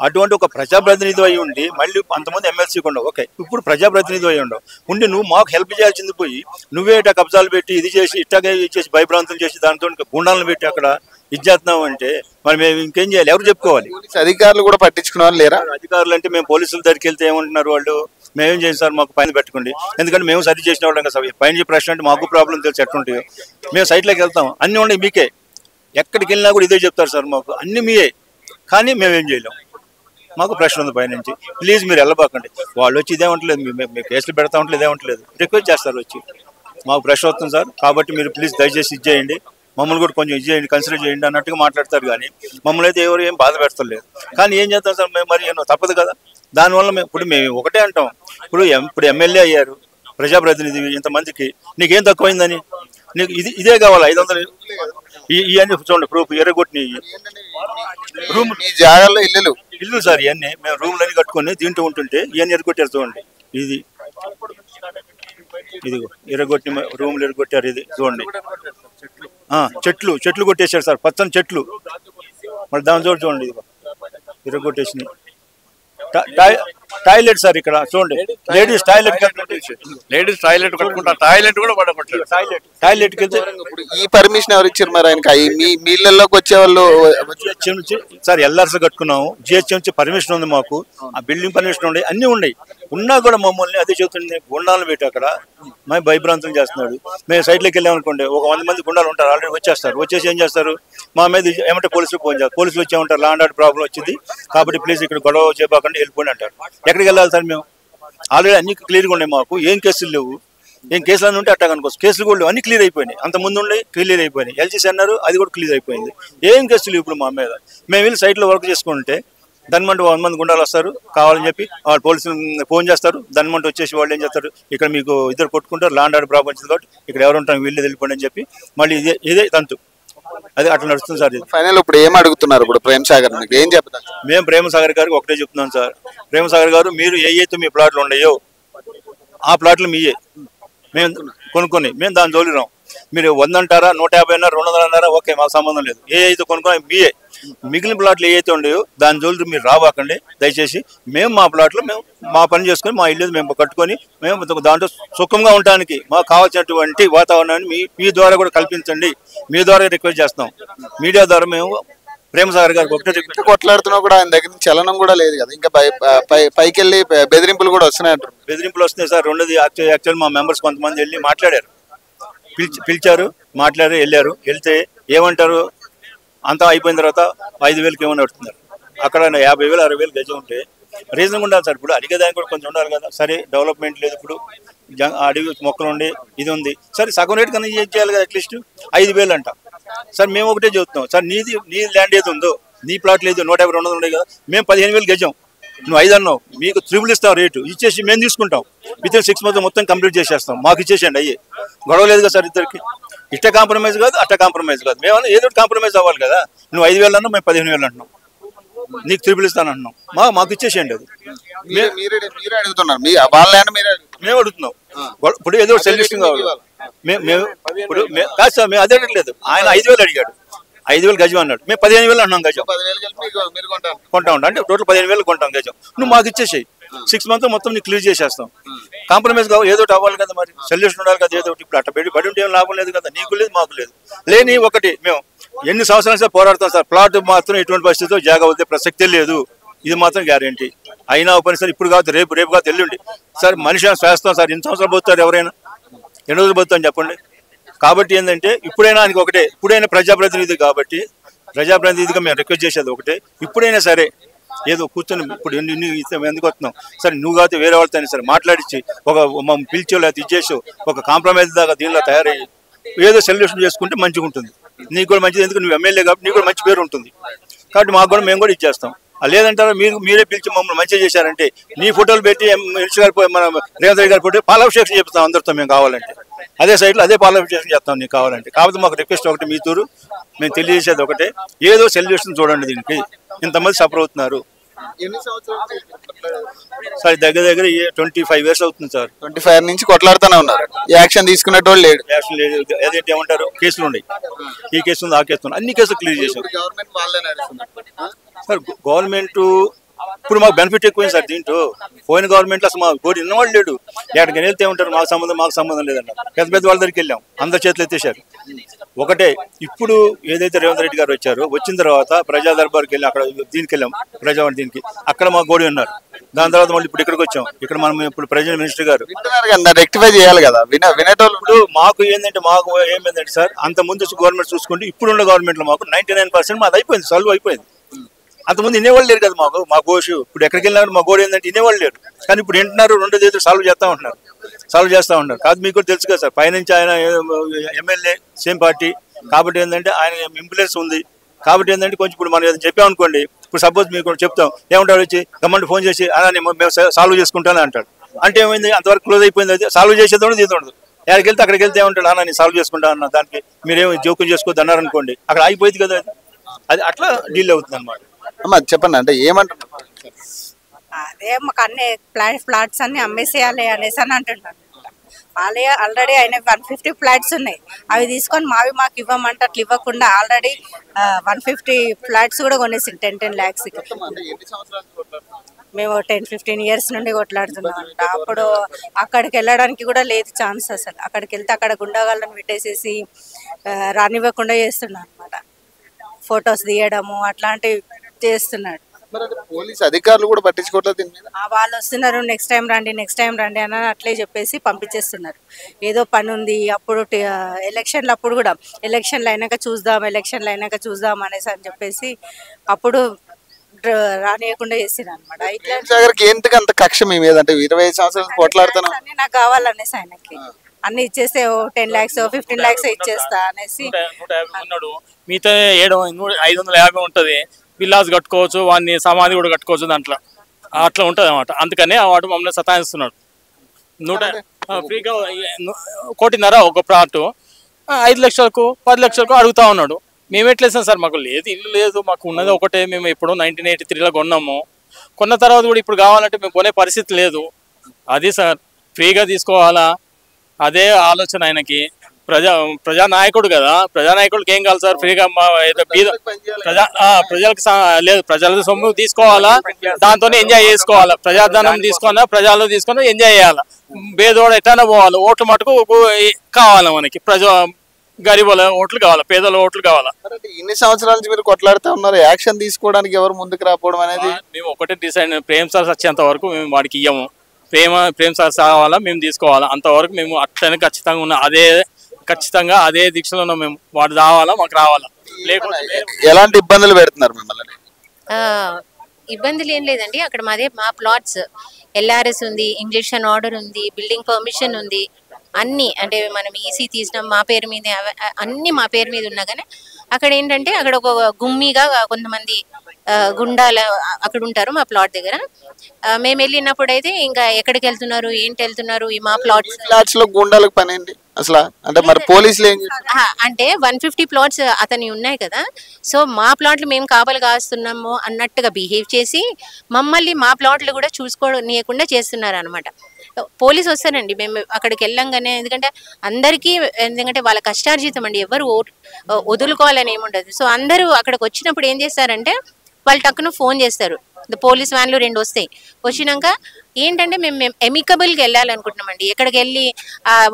అటువంటి ఒక ప్రజాప్రతినిధి అయి ఉండి మళ్ళీ అంతమంది ఎమ్మెల్సీ ఉండవు. ఓకే, ఇప్పుడు ప్రజాప్రతినిధి అయి ఉండవు ఉండి నువ్వు మాకు హెల్ప్ చేయాల్సింది పోయి నువ్వే ఇట్లా కబ్జాలు పెట్టి ఇది చేసి ఇట్లాగే ఇచ్చేసి భయభ్రాంతులు చేసి దాంతో గుండాలను పెట్టి అక్కడ ఇది చేస్తున్నావు అంటే మరి మేము ఇంకేం చేయాలి? ఎవరు చెప్పుకోవాలి? అధికారులు కూడా పట్టించుకునే వాళ్ళు లేరా? అధికారులు అంటే మేము పోలీసుల దగ్గరికి వెళ్తే ఏమంటున్నారు వాళ్ళు, మేమేం చేయం సార్, మాకు పైన పెట్టుకోండి, ఎందుకంటే మేము సరి చేసిన వాళ్ళం కదా సార్. పైన ప్రశ్న అంటే మాకు ప్రాబ్లం తెలిసి ఎట్లుంటాయో. మేము సైట్లోకి వెళ్తాం, అన్నీ ఉన్నాయి మీకే, ఎక్కడికి వెళ్ళినా కూడా ఇదే చెప్తారు సార్, మాకు అన్ని మీయే, కానీ మేమేం చేయలేం, మాకు ప్రశ్న ఉంది పైనుంచి, ప్లీజ్ మీరు వెళ్ళబాకండి. వాళ్ళు వచ్చి ఇదేమంటలేదు, మేము కేసులు పెడతా ఉంటలేదు, ఇదేమంటలేదు, రిక్వెస్ట్ చేస్తారు వచ్చి, మాకు ప్రశ్న వస్తుంది సార్ కాబట్టి మీరు ప్లీజ్ దయచేసి ఇచ్చేయండి, మమ్మల్ని కూడా కొంచెం ఇచ్చేయండి, కన్సిడర్ చేయండి అన్నట్టుగా మాట్లాడతారు. కానీ మమ్మల్ని అయితే ఎవరు ఏం బాధ పెడతలేదు. కానీ ఏం చేస్తాం సార్ మేము, మరి తప్పదు కదా. దానివల్ల మేము ఒకటే అంటాం, ఇప్పుడు ఎమ్మెల్యే అయ్యారు, ప్రజాప్రతినిధి, ఇంతమందికి నీకేం తక్కువైందని, నీకు ఇదే కావాలి 500 ఇవన్నీ చూడండి ప్రూఫ్ ఎర్రగొట్టిన రూమ్ జాగాలో ఇల్లు సార్, ఇవన్నీ మేము రూమ్లన్నీ కట్టుకొని దీంట్లో ఉంటుంటే ఇవన్నీ ఎర్రగొట్టారు చూడండి. ఇదిగో ఎర్రగొట్టిన రూమ్లు ఎర్రగొట్టారు. ఇది చూడండి, చెట్లు కొట్టేశారు సార్, పచ్చని చెట్లు. మరి దాని చూడండి ఇదిగో ఎర్రగొట్టేసినాయి. టాయిలెట్ సార్ ఇక్కడ చూడండి, లేడీస్ టాయిలెట్ కట్టుకుంటారు, టాయిలెట్ కూడా పడగొట్టారు. టాయిలెట్కి వెళ్తే ఈ పర్మిషన్ ఎవరు ఇచ్చారు మరి ఆయనకి? మీ ఇళ్ళలోకి వచ్చే వాళ్ళు సార్ ఎల్ఆర్స్ కట్టుకున్నాము, జిహెచ్ఎం నుంచి పర్మిషన్ ఉంది మాకు, ఆ బిల్డింగ్ పర్మిషన్ ఉన్నాయి, అన్ని ఉన్నాయి, ఉన్నా కూడా మమ్మల్ని అదే చెబుతుంది గుండాలను పెట్టి అక్కడ మేము భయభ్రాంతులు చేస్తున్నాడు. మేము సైట్లోకి వెళ్ళామనుకోండి, ఒక 100 మంది గుండాలు ఉంటారు, ఆల్రెడీ వచ్చేసి ఏం చేస్తారు, మా మీద ఏమంటే పోలీసులు ఫోన్ చేస్తారు, పోలీసులు వచ్చి ఏమంటారు, లా అండ్ ఆర్డర్ ప్రాబ్లం వచ్చింది కాబట్టి ప్లీజ్ ఇక్కడ గొడవ చేయబాకండి వెళ్ళిపోండి అంటారు. ఎక్కడికి వెళ్ళాలి సార్? మేము ఆల్రెడీ అన్ని క్లియర్గా ఉన్నాయి, మాకు ఏం కేసులు లేవు, ఏం కేసులు అని ఉంటే అట్టా కనుకోవచ్చు, కేసులు కూడా లేవు, అన్ని క్లియర్ అయిపోయినాయి, అంత ముందు ఉండి క్లియర్ అయిపోయినాయి. ఎల్జీసీ అన్నారు, అది కూడా క్లియర్ అయిపోయింది, ఏం కేసులు ఇప్పుడు మా మీద. మేము వెళ్ళి సైట్లో వర్క్ చేసుకుంటే దానిమంటే 100 మంది గుండాలు వస్తారు కావాలని చెప్పి వాళ్ళు పోలీసులు ఫోన్ చేస్తారు, దానిమంటే వచ్చేసి వాళ్ళు ఏం చేస్తారు, ఇక్కడ మీకు ఇద్దరు కొట్టుకుంటారు, లా అండ్ ఆర్డర్ ప్రాబ్లం వచ్చింది కాబట్టి ఇక్కడ ఎవరు ఉంటాం వీళ్ళు వెళ్ళిపోండి అని చెప్పి మళ్ళీ ఇదే తంతు, అదే అట్లా నడుస్తుంది సార్. ఇది ఫైనల్ ఇప్పుడు ఏం అడుగుతున్నారు ఇప్పుడు ప్రేమ్ సాగర్ ఏం చెప్తారు? మేము ప్రేమ్ సాగర్ గారికి ఒకటే చెప్తున్నాం సార్, ప్రేమ్ సాగర్ గారు మీరు అయితే మీ ప్లాట్లు ఉన్నాయో ఆ ప్లాట్లు మీయే, మేము కొనుక్కొని మేము దాని జోలిరాం. మీరు 100 అంటారా, 150 అన్నారా, 200 అన్నారా, ఓకే మాకు సంబంధం లేదు, ఏ అయితే కొనుక్కొని మీయే. మిగిలిన ప్లాట్లు ఏ అయితే ఉండేవో దాని జోలికి మీరు రావాకండి దయచేసి. మేము మా ప్లాట్లు మేము మా పని చేసుకొని మా ఇల్లు మేము కట్టుకొని మేము దాంట్లో సుఖంగా ఉండడానికి మాకు కావాల్సినటువంటి వాతావరణాన్ని మీ ద్వారా కూడా కల్పించండి, మీ ద్వారా రిక్వెస్ట్ చేస్తాం. మీడియా ద్వారా మేము ప్రేమ్ సాగర్ గారికి ఒకటే కొట్లాడుతున్నా కూడా ఆయన దగ్గర చలనం కూడా లేదు కదా, ఇంకా పైకి వెళ్ళి బెదిరింపులు కూడా వస్తున్నాయి అంటారు. బెదిరింపులు వస్తున్నాయి సార్. రెండోది యాక్చువల్ మా మెంబర్స్ కొంతమంది వెళ్ళి మాట్లాడారు, పిలిచారు, మాట్లాడారు, వెళ్ళారు. వెళ్తే ఏమంటారు, అంతా అయిపోయిన తర్వాత 5,000కి ఏమని అడుగుతున్నారు. అక్కడ 50,000 60,000 గజం ఉంటే రీజన్గా ఉండాలి సార్. ఇప్పుడు అడిగేదానికి కూడా కొంచెం ఉండాలి కదా. సరే డెవలప్మెంట్ లేదు, ఇప్పుడు అడిగి మొక్కలు ఉండి ఇది ఉంది, సరే సగం రేటు కన్నా ఏం చేయాలి కదా, అట్లీస్ట్ 5,000 అంట. సార్ మేము ఒకటే చెబుతున్నాం సార్, నీ ల్యాండ్ ఏది ఉందో, నీ ప్లాట్లు ఏదో 150 200 ఉన్నాయి కదా, మేము 15,000 గజం, నువ్వు 5 అన్నావు, మీకు 3 ఇస్తాం రేటు ఇచ్చేసి మేము తీసుకుంటాం, వితిన్ 6 months మొత్తం కంప్లీట్ చేసేస్తాం, మాకు ఇచ్చేసేయండి. అయ్యే గొడవ లేదు కదా సార్ ఇద్దరికి, ఇట్ట కాంప్రమైజ్ కాదు అట్ట కాంప్రమైజ్ కాదు, మేము ఏదో కాంప్రమైజ్ అవ్వాలి కదా. నువ్వు 5,000 అన్నావు, మేము 15,000 అంటున్నాం, నీకు 3 ఇస్తాను అంటున్నాం, మాకు ఇచ్చేసేయండి. అది మేము అడుగుతున్నాం. ఇప్పుడు ఏదో సెల్యూషన్ కావాలి, మేము ఇప్పుడు కాదు సార్, మేము అదే అడగలేదు. ఆయన 5,000 అడిగాడు, 5,000 గజం అన్నాడు, మేము 15,000 అన్నాం గజం కొంటా ఉంటాం, అంటే టోటల్ 15,000 కొంటాం గజం. నువ్వు మాకు ఇచ్చేసేయి, 6 months మొత్తం నీకు క్లియర్ చేసేస్తాం. కాంప్రమైజ్ కావాలి, ఏదో అవ్వాలి కదా, మరి సొల్యూషన్ ఉండాలి కదా. ఏదో ఇప్పుడు అట్ట పడి ఉంటే ఏం లాభం లేదు కదా, నీకు లేదు మాకు లేదు. లేని ఒకటి మేము ఎన్ని సంవత్సరాలు సార్ పోరాడతాం సార్, ప్లాట్ మాత్రం ఎటువంటి పరిస్థితిలో జాగా వదిలే ప్రసక్తే లేదు, ఇది మాత్రం గ్యారెంటీ. అయినా పని సార్, ఇప్పుడు కాదు రేపు కాదు ఎల్లుండి సార్, మనిషి చేస్తాం సార్. ఎన్ని సంవత్సరాలు పోతారు ఎవరైనా, ఎన్ని రోజులు పోతాం చెప్పండి. కాబట్టి ఏంటంటే ఇప్పుడైనా ఆయనకి ఒకటే, ఇప్పుడైనా ప్రజాప్రతినిధి కాబట్టి ప్రజాప్రతినిధిగా మేము రిక్వెస్ట్ చేసేది ఒకటే, ఇప్పుడైనా సరే ఏదో కూర్చొని ఇప్పుడు ఎందుకు వస్తున్నాం సరే నువ్వు కాకపోతే వేరే వాళ్ళతో సరే మాట్లాడించి ఒక మమ్మల్ని పిలిచో లేకపోతే ఇచ్చేసో ఒక కాంప్రమైజ్ దాకా దీనిలో తయారయ్యి ఏదో సొల్యూషన్ చేసుకుంటే మంచిగా ఉంటుంది. నీకు కూడా మంచిది, ఎందుకు నువ్వు ఎమ్మెల్యే కాబట్టి నీకు కూడా మంచి పేరు ఉంటుంది. కాబట్టి మాకు కూడా మేము కూడా ఇచ్చేస్తాం. లేదంటారా మీరే పిలిచి మమ్మల్ని మంచిగా చేశారంటే నీ ఫోటోలు పెట్టి మినిస్టర్ గారు మన రేవంత్ రెడ్డి గారు ఫోటో పాలాభిషేకం చెప్తాం అందరితో మేము కావాలంటే, అదే సైడ్లో అదే పాలాభిషేకం చేస్తాం నీకు కావాలంటే. కాకపోతే మాకు రిక్వెస్ట్ ఒకటి మీ తూరు మేము తెలియజేసేది ఒకటే, ఏదో సొల్యూషన్ చూడండి. దీనికి ఇంతమంది సఫర్ అవుతున్నారు సార్. దగ్గర 25 years అవుతుంది సార్. 25 నుంచి కొట్లాడుతూనే ఉన్నారు, యాక్షన్ తీసుకునేటోళ్ళు లేడు. యాక్షన్ లేదు. ఏదైతే ఏమంటారు కేసులు ఉన్నాయి, ఈ కేసు ఉంది ఆ కేసు ఉంది, అన్ని కేసులు క్లియర్ చేశారు సార్. గవర్నమెంట్ ఇప్పుడు మాకు బెనిఫిట్ ఎక్కువైంది సార్ దీంట్లో. పోయిన గవర్నమెంట్లో అసలు మా గోడి ఉన్నవాళ్ళు లేడు. ఎక్కడికి వెళ్తే ఉంటారు మాకు సంబంధం లేదన్న పెద్ద పెద్ద వాళ్ళ దగ్గరికి వెళ్ళాం, అందరి చేతులు ఎత్తేసారు. ఒకటే ఇప్పుడు ఏదైతే రేవంత్ రెడ్డి గారు వచ్చారో వచ్చిన తర్వాత ప్రజా దర్బార్కి వెళ్ళి అక్కడ దీనికి వెళ్ళాం, ప్రజావాణి దీనికి, అక్కడ మా గోడి ఉన్నారు. దాని తర్వాత మళ్ళీ ఇప్పుడు ఇక్కడికి వచ్చాం. ఇక్కడ మనం ఇప్పుడు ప్రజెంట్ మినిస్టర్ గారు రెక్టిఫై చేయాలి కదా వినేటోళ్ళు. ఇప్పుడు మాకు ఏమైందంటే సార్, అంత ముందు గవర్నమెంట్ చూసుకుంటే ఇప్పుడున్న గవర్నమెంట్లో మాకు 99% మాది అయిపోయింది, సాల్వ్ అయిపోయింది. అంతకుముందు ఇనేవాళ్ళు లేరు కదా మా గోషు. ఇప్పుడు ఎక్కడికి వెళ్ళినా మా గోడు ఏంటంటే ఇనేవాళ్ళు లేరు, కానీ ఇప్పుడు వింటున్నారు, 2 చేతులు సాల్వ్ చేస్తూ ఉంటున్నారు. కాదు మీకు కూడా తెలుసు కదా సార్, పైనుంచి ఆయన ఎమ్మెల్యే సేమ్ పార్టీ కాబట్టి ఏంటంటే ఆయన ఇంప్లూయెన్స్ ఉంది. కాబట్టి ఏంటంటే కొంచెం ఇప్పుడు మనం ఏదైనా చెప్పామనుకోండి, ఇప్పుడు సపోజ్ మీకు చెప్తాం ఏమంటాడు వచ్చి గవర్నమెంట్ ఫోన్ చేసి మేము సాల్వ్ చేసుకుంటానని అంటాడు. అంటే ఏమైంది, అంతవరకు క్లోజ్ అయిపోయింది. అది సాల్వ్ చేసేది ఉండదు, ఇది ఉండదు. ఎక్కడికి వెళ్తే అక్కడికి వెళ్తే ఏమంటాడు, నేను సాల్వ్ చేసుకుంటా అన్న దానికి మీరేమో జోక్యం చేసుకోవద్దు అన్నారనుకోండి, అక్కడ ఆగిపోయింది కదా. అది అట్లా డీల్ అవుతుంది అన్నమాట. అమ్మా చెప్పండి, అంటే ఏమంటారు? అదే మాకు అన్ని ఫ్లాట్స్ అన్ని అమ్మేసేయాలి అనేసి అని అంటున్నాను. వాళ్ళే ఆల్రెడీ ఆయన 150 ఫ్లాట్స్ ఉన్నాయి, అవి తీసుకొని మాకు ఇవ్వమంటే అట్లా ఇవ్వకుండా ఆల్రెడీ 150 ఫ్లాట్స్ కూడా కొనేసి 10 lakhs. మేము 10-15 years నుండి కొట్లాడుతున్నాం అంట. అప్పుడు అక్కడికి వెళ్ళడానికి కూడా లేదు ఛాన్స్. అసలు అక్కడికి వెళ్తే అక్కడ గుండాగాళ్ళని పెట్టేసేసి రానివ్వకుండా చేస్తున్నాడు అనమాట. ఫొటోస్ తీయడము అట్లాంటివి చేస్తున్నాడు. పోలీస్ అధికారులు కూడా పట్టించుకోవట్లేదు. వాళ్ళు వస్తున్నారు, నెక్స్ట్ టైం రండి అని అట్లే చెప్పేసి పంపించేస్తున్నారు. ఏదో పని ఉంది, అప్పుడు ఎలక్షన్లు అప్పుడు కూడా ఎలక్షన్లు అయినాక చూద్దాం అనేసి అని చెప్పేసి అప్పుడు రానియకుండా చేసినారు అనమాట. ఎందుకు అంత కక్ష మీ మీద? అంటే 25 సంవత్సరాలు కొట్లాడుతాను, నాకు కావాలనేసి ఆయనకి అన్ని ఇచ్చేస్తే 10 lakhs 15 lakhs ఇచ్చేస్తా అనేసి. 150 ఉన్నాడు, మిగతా 550 ఉంటుంది. విల్లాస్ కట్టుకోవచ్చు, వాడిని సమాధి కూడా కట్టుకోవచ్చు, దాంట్లో అట్లా ఉంటుంది అన్నమాట. అందుకనే వాడు మమ్మల్ని సతాయిస్తున్నాడు. ఫ్రీగా 1.5 కోటి ఒక ప్లాట్ 5 లక్షలకు 10 లక్షలకు అడుగుతా ఉన్నాడు. మేము ఎట్లేసాం సార్, మాకు లేదు, ఇల్లు లేదు, మాకు ఉన్నది ఒకటే. మేము ఇప్పుడు 1983లో కొన్నాము. కొన్న తర్వాత కూడా ఇప్పుడు కావాలంటే మేము కొనే పరిస్థితి లేదు. అది సార్, ఫ్రీగా తీసుకోవాలా అదే ఆలోచన ఆయనకి. ప్రజానాయకుడు కదా, ప్రజానాయకుడికి ఏం కావాలి సార్? ఫ్రీగా ప్రజలకు లేదు, ప్రజల సొమ్ము తీసుకోవాలా, దాంతో ఎంజాయ్ చేసుకోవాలా. ప్రజాధనం తీసుకున్నా ప్రజలు తీసుకున్నా ఎంజాయ్ చేయాలా. పేదోడు ఎట్లా పోవాలి, ఓట్లు మటుకు కావాలా మనకి. గరీబుల ఓట్లు కావాలా, పేదల ఓట్లు కావాలా. ఇన్ని సంవత్సరాల నుంచి మీరు కొట్లాడుతూ ఉన్నారు, యాక్షన్ తీసుకోవడానికి ఎవరు ముందుకు రాకపోవడం అనేది? మేము ఒకటే డిసైడ్, ప్రేమ్ సార్ వచ్చేంత వరకు మేము వాడికి ఇయ్యము. ప్రేమ్ సార్ కావాలా, మేము తీసుకోవాలా, అంతవరకు మేము అట్లనే ఖచ్చితంగా ఉన్న ఖచ్చితంగా అదే దీక్షలో ఉన్నాం మేము. వాడు రావాలా, మాకు రావాలా. లేకుంటే ఎలాంటి ఇబ్బందులు పెడుతున్నారు మిమ్మల్ని? ఇబ్బందులు ఏం లేదండి. అక్కడ మా ప్లాట్స్ ఎల్ఆర్ఎస్ ఉంది, ఇంజెక్షన్ ఆర్డర్ ఉంది, బిల్డింగ్ పర్మిషన్ ఉంది, అన్ని అంటే మనం ఈసీ తీసినాం మా పేరు మీద, అన్ని మా పేరు మీద ఉన్నా కానీ అక్కడ ఏంటంటే అక్కడ ఒక గుమ్మిగా కొంతమంది గుండాల అక్కడ ఉంటారు మా ప్లాట్ దగ్గర. మేము వెళ్ళినప్పుడు అయితే ఇంకా ఎక్కడికి వెళ్తున్నారు, ఏంటి వెళ్తున్నారు, ఈ మా ప్లాట్స్ లో గుండాలకు పని ఏంటి అసలు? అంటే మరి పోలీసులు అంటే 150 ప్లాట్స్ అతని ఉన్నాయి కదా, సో మా ప్లాట్లు మేము కాపలు కాస్తున్నాము అన్నట్టుగా బిహేవ్ చేసి మమ్మల్ని మా ప్లాట్లు కూడా చూసుకోనియకుండా చేస్తున్నారు అనమాట. పోలీసు వస్తారండి మేము అక్కడికి వెళ్ళంగానే, ఎందుకంటే అందరికీ ఎందుకంటే వాళ్ళ కష్టార్జితం అండి, ఎవరు వదులుకోవాలని ఏముండదు. సో అందరూ అక్కడికి వచ్చినప్పుడు ఏం చేస్తారంటే వాళ్ళు టక్కున ఫోన్ చేస్తారు. పోలీస్ వ్యాన్లు 2 వస్తాయి. వచ్చినాక ఏంటంటే మేము ఎమికబుల్గా వెళ్ళాలనుకుంటున్నామండి. ఎక్కడికి వెళ్ళి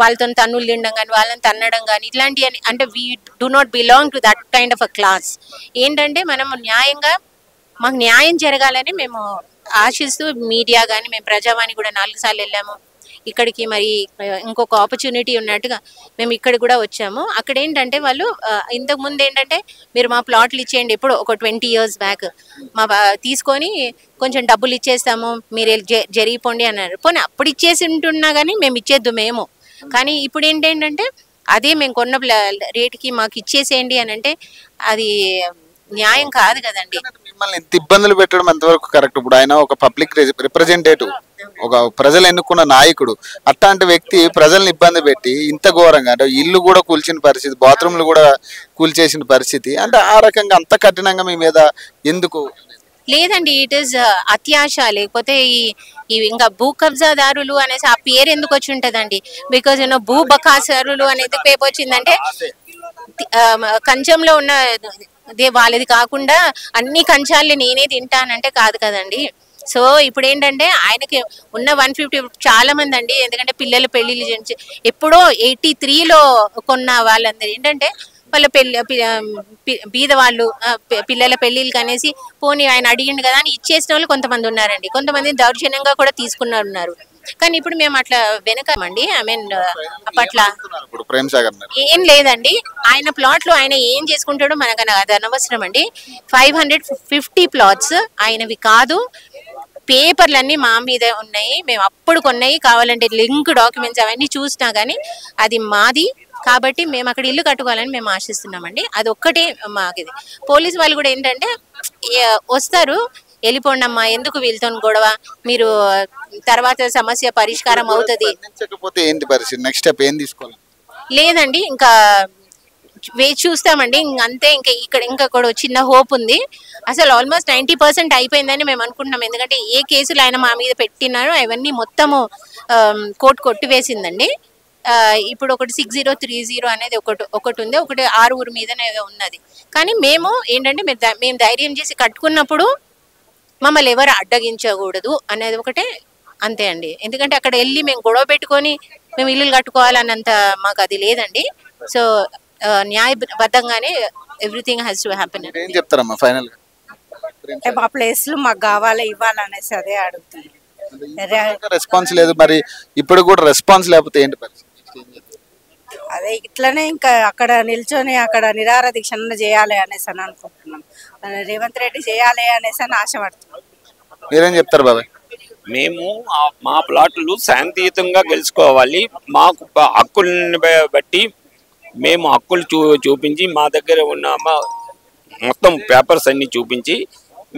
వాళ్ళతో తన్నులు తినడం కానీ, వాళ్ళని తన్నడం కానీ ఇట్లాంటివి అంటే we do not belong to that kind of a class. ఏంటంటే మనం న్యాయంగా మాకు న్యాయం జరగాలని మేము ఆశిస్తూ మీడియా కానీ మేము ప్రజావాణి కూడా 4 సార్లు వెళ్ళాము. ఇక్కడికి మరి ఇంకొక ఆపర్చునిటీ ఉన్నట్టుగా మేము ఇక్కడ కూడా వచ్చాము. అక్కడ ఏంటంటే వాళ్ళు ఇంతకు ముందు ఏంటంటే మీరు మా ప్లాట్లు ఇచ్చేయండి, ఎప్పుడు ఒక 20 years బ్యాక్ తీసుకొని కొంచెం డబ్బులు ఇచ్చేస్తాము మీరు జరిగిపోండి అన్నారు. పోనీ అప్పుడు ఇచ్చేసి ఉంటున్నా కానీ మేము ఇచ్చేద్దు మేము. కానీ ఇప్పుడు ఏంటంటే అదే మేము కొన్న రేటుకి మాకు ఇచ్చేసేయండి అని అంటే అది న్యాయం కాదు కదండి. మిమ్మల్ని ఇంత ఇబ్బందులు పెట్టడం ఎంతవరకు కరెక్ట్? ఇప్పుడు ఆయన ఒక పబ్లిక్ రిప్రజెంటేటివ్, ఒక ప్రజలు ఎన్నుకున్న నాయకుడు, అట్లాంటి వ్యక్తి ప్రజల్ని ఇబ్బంది పెట్టి ఇంత ఘోరంగా అంటే ఇల్లు కూడా కూల్చిన పరిస్థితి, బాత్రూమ్లు కూడా కూల్చేసిన పరిస్థితి, అంటే ఆ రకంగా అంత కఠినంగా మీ మీద ఎందుకు? లేదండి, ఇట్ ఈస్ అత్యాశ. లేకపోతే ఈ ఇంకా భూ కబ్జాదారులు అనేసి ఆ పేరు ఎందుకు వచ్చి ఉంటదండి? బికాజ్ భూ బకాసురులు అనేది పేరు వచ్చిందంటే కంచంలో ఉన్న వాళ్ళది కాకుండా అన్ని కంచాలని నేనే తింటానంటే కాదు కదండి. సో ఇప్పుడు ఏంటంటే ఆయనకి ఉన్న 150 చాలా మంది అండి, ఎందుకంటే పిల్లల పెళ్లిళ్ళు ఎప్పుడో 83లో కొన్న వాళ్ళందరూ ఏంటంటే వాళ్ళ బీద వాళ్ళు పిల్లల పెళ్లిళ్ళకి అనేసి పోనీ ఆయన అడిగిండు కదా అని ఇచ్చేసిన వాళ్ళు కొంతమంది ఉన్నారండి. కొంతమంది దౌర్జన్యంగా కూడా తీసుకున్నారు. కానీ ఇప్పుడు మేము అట్లా వెనకమండి. ఐ మీన్ అప్పట్ల ఏం లేదండి. ఆయన ప్లాట్లు ఆయన ఏం చేసుకుంటాడో మనకు అది అనవసరం అండి. 550 plots ఆయనవి కాదు, పేపర్లన్నీ మా మీద ఉన్నాయి, మేము అప్పుడు కొన్నాయి. కావాలంటే లింక్ డాక్యుమెంట్స్ అవన్నీ చూసినా కానీ అది మాది. కాబట్టి మేము అక్కడ ఇల్లు కట్టుకోవాలని మేము ఆశిస్తున్నామండి. అది ఒక్కటే మాకు ఇది. పోలీసు వాళ్ళు కూడా ఏంటంటే వస్తారు, వెళ్ళిపోండి అమ్మా, ఎందుకు వీళ్ళతో గొడవ, మీరు తర్వాత సమస్య పరిష్కారం అవుతుంది. లేదండి, ఇంకా వేచి చూస్తామండి. అంతే, ఇంకా కూడా చిన్న హోప్ ఉంది. అసలు ఆల్మోస్ట్ 90% అయిపోయిందని మేము అనుకుంటున్నాం. ఎందుకంటే ఏ కేసులు ఆయన మా మీద పెట్టినారో అవన్నీ మొత్తము కోర్టు కొట్టివేసిందండి. ఇప్పుడు ఒకటి 6030 అనేది ఒకటి ఉంది, ఒకటి 6 మీదనే ఉన్నది. కానీ మేము ఏంటంటే మేము ధైర్యం చేసి కట్టుకున్నప్పుడు మమ్మల్ని ఎవరు అడ్డగించకూడదు అనేది ఒకటే, అంతే అండి. ఎందుకంటే అక్కడ వెళ్ళి మేము గొడవ పెట్టుకొని మేము ఇల్లు కట్టుకోవాలన్నంత మాకు అది లేదండి. సో న్యాయబద్ధంగానే ఎవ్రీథింగ్ హ్యాస్ టు హ్యాపెన్. ఏం చెప్తారమ్మా ఫైనల్ గా? మా ప్లేస్లు మాకు కావాలి, ఇవ్వాలనేసి అదే అడుగుతుంది. రెస్పాన్స్ లేదు, మరి ఇప్పుడు కూడా రెస్పాన్స్ లేకపోతే ఏంటి పరిస్థితి? అదే ఇట్లనే ఇంకా అక్కడ నిల్చొని అక్కడ నిరాహార దీక్ష చేయాలి అనేసి అని అనుకుంటున్నాం. రేవంత్ రెడ్డి చేయాలి అనేసి అని ఆశపడుతున్నాం. మీరేం చెప్తారు బాబాయ్? మేము మా ప్లాట్లు శాంతియుతంగా గెలుచుకోవాలి. మాకు హక్కుల్ని బట్టి మేము హక్కులు చూపించి మా దగ్గర ఉన్న మొత్తం పేపర్స్ అన్ని చూపించి